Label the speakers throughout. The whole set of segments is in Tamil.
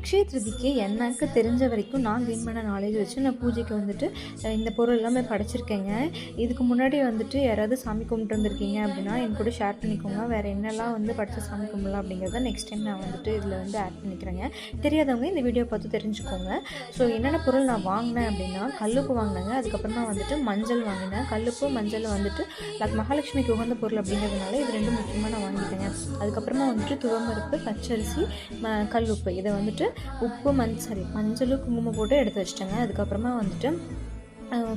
Speaker 1: அக்ஷய திருதிக்கு எனக்கு தெரிஞ்ச வரைக்கும் நான் கெயின் பண்ண நாலேஜ் வச்சு நான் பூஜைக்கு வந்துட்டு இந்த பொருள் எல்லாமே படைச்சிருக்கேங்க. இதுக்கு முன்னாடி வந்துட்டு யாராவது சாமி கும்பிட்டு வந்திருக்கீங்க அப்படின்னா என் கூட ஷேர் பண்ணிக்கோங்க. வேறு என்னெல்லாம் வந்து படைச்ச சாமி கும்பிடலாம் அப்படிங்கிறத நெக்ஸ்ட் டைம் நான் வந்துட்டு இதில் வந்து ஆட் பண்ணிக்கிறேங்க. தெரியாதவங்க இந்த வீடியோ பார்த்து தெரிஞ்சுக்கோங்க. ஸோ என்னென்ன பொருள் நான் வாங்கினேன் அப்படின்னா கல்லுப்பு வாங்கினேங்க. அதுக்கப்புறமா வந்துட்டு மஞ்சள் வாங்கினேன். கல்லுப்பு மஞ்சள் வந்துட்டு மகாலட்சுமிக்கு உகந்த பொருள் அப்படிங்கிறதுனால இது ரெண்டும் முக்கியமாக நான் வாங்கிட்டேங்க. அதுக்கப்புறமா வந்துட்டு துவம்பருப்பு, பச்சரிசி, கல்லுப்பு இதை வந்துட்டு உப்பு மஞ்சளும் குங்குமம் போட்டு எடுத்து வச்சிட்டேங்க. அதுக்கப்புறமா வந்துட்டு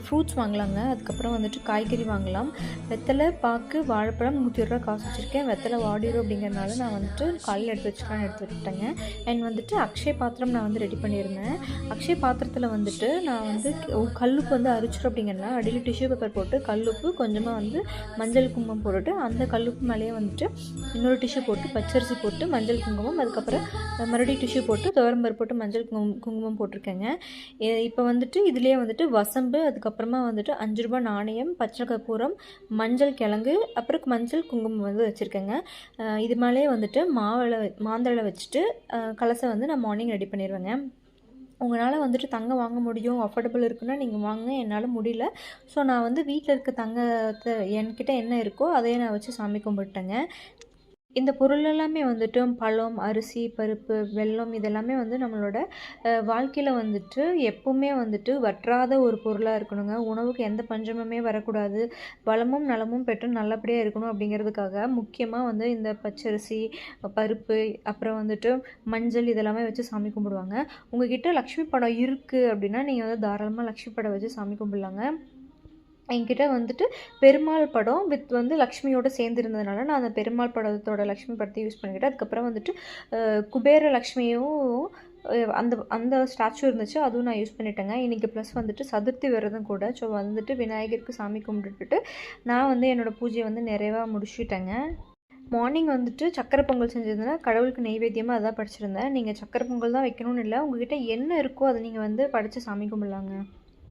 Speaker 1: ஃப்ரூட்ஸ் வாங்கலாங்க. அதுக்கப்புறம் வந்துட்டு காய்கறி வாங்கலாம். வெத்தலை, பாக்கு, வாழைப்பழம் 120 ரூபா காசு வச்சுருக்கேன். வெத்தலை வாடிடும் அப்படிங்கிறனால நான் வந்துட்டு காலையில் எடுத்து வச்சுட்டேங்க. அண்ட் வந்துட்டு அக்ஷய பாத்திரம் நான் வந்து ரெடி பண்ணியிருந்தேன். அக்ஷய பாத்திரத்தில் வந்துட்டு நான் வந்து கல்லுப்பு வந்து அரிச்சிடும் அப்படிங்கிறனால அடியில் டிஷ்யூ பேப்பர் போட்டு கல்லுப்பு கொஞ்சமாக வந்து மஞ்சள் குங்குமம் போட்டுட்டு அந்த கல்லுப்பு மேலேயே வந்துட்டு இன்னொரு டிஷ்யூ போட்டு பச்சரிசி போட்டு மஞ்சள் குங்குமம், அதுக்கப்புறம் மறுபடியும் டிஷ்யூ போட்டு துவரம்பருப்பு போட்டு மஞ்சள் குங்குமம் போட்டிருக்கேங்க. இப்போ வந்துட்டு இதுலேயே வந்துட்டு வசம்பு, அதுக்கப்புறமா வந்துட்டு 5 ரூபாய் நாணயம், பச்சை கற்பூரம், மஞ்சள் கிழங்கு, அப்புறம் மஞ்சள் குங்குமம் வந்து வச்சுருக்கேங்க. இது மேலே வந்துட்டு மாந்தளை வச்சுட்டு கலசை வந்து நான் மார்னிங் ரெடி பண்ணிடுவேங்க. உங்களால் வந்துட்டு தங்கம் வாங்க முடியும், அஃபோர்டபுள் இருக்குன்னா நீங்கள் வாங்க. என்னால் முடியல. ஸோ நான் வந்து வீட்டில் இருக்க தங்கத்தை என்கிட்ட என்ன இருக்கோ அதையே நான் வச்சு சாமி கும்பிட்டேங்க. இந்த பொருள் எல்லாமே வந்துட்டு பழம், அரிசி, பருப்பு, வெல்லம் இதெல்லாமே வந்து நம்மளோட வாழ்க்கையில் வந்துட்டு எப்பவுமே வந்துட்டு வற்றாத ஒரு பொருளாக இருக்கணுங்க. உணவுக்கு எந்த பஞ்சமுமே வரக்கூடாது, வளமும் நலமும் பெற்று நல்லபடியாக இருக்கணும் அப்படிங்கிறதுக்காக முக்கியமாக வந்து இந்த பச்சரிசி, பருப்பு, அப்புறம் வந்துட்டு மஞ்சள் இதெல்லாமே வச்சு சாமி கும்பிடுவாங்க. உங்ககிட்ட லக்ஷ்மி படம் இருக்குது அப்படின்னா நீங்கள் வந்து தாராளமாக லக்ஷ்மி படம் வச்சு சாமி கும்பிடலாங்க. என்கிட்ட வந்துட்டு பெருமாள் படம் வித் வந்து லக்ஷ்மியோடு சேர்ந்துருந்ததுனால நான் அந்த பெருமாள் படத்தோட லக்ஷ்மி படத்தை யூஸ் பண்ணிக்கிட்டேன். அதுக்கப்புறம் வந்துட்டு குபேர லக்ஷ்மியும் அந்த அந்த ஸ்டாச்சு இருந்துச்சு, அதுவும் நான் யூஸ் பண்ணிட்டேங்க. இன்றைக்கி ப்ளஸ் வந்துட்டு சதுர்த்தி விரதம் கூட. ஸோ வந்துட்டு விநாயகருக்கு சாமி கும்பிட்டுட்டு நான் வந்து என்னோடய பூஜையை வந்து நிறைவாக முடிச்சுட்டேங்க. மார்னிங் வந்துட்டு சக்கரை பொங்கல் செஞ்சிருந்தேன். கடவுளுக்கு நெய்வேத்தியமாக அதான் படைச்சிருந்தேன். நீங்கள் சக்கரை பொங்கல் தான் வைக்கணும்னு இல்லை, உங்கள்கிட்ட என்ன இருக்கோ அதை நீங்கள் வந்து படைச்சு சாமி கும்பிடலாங்க.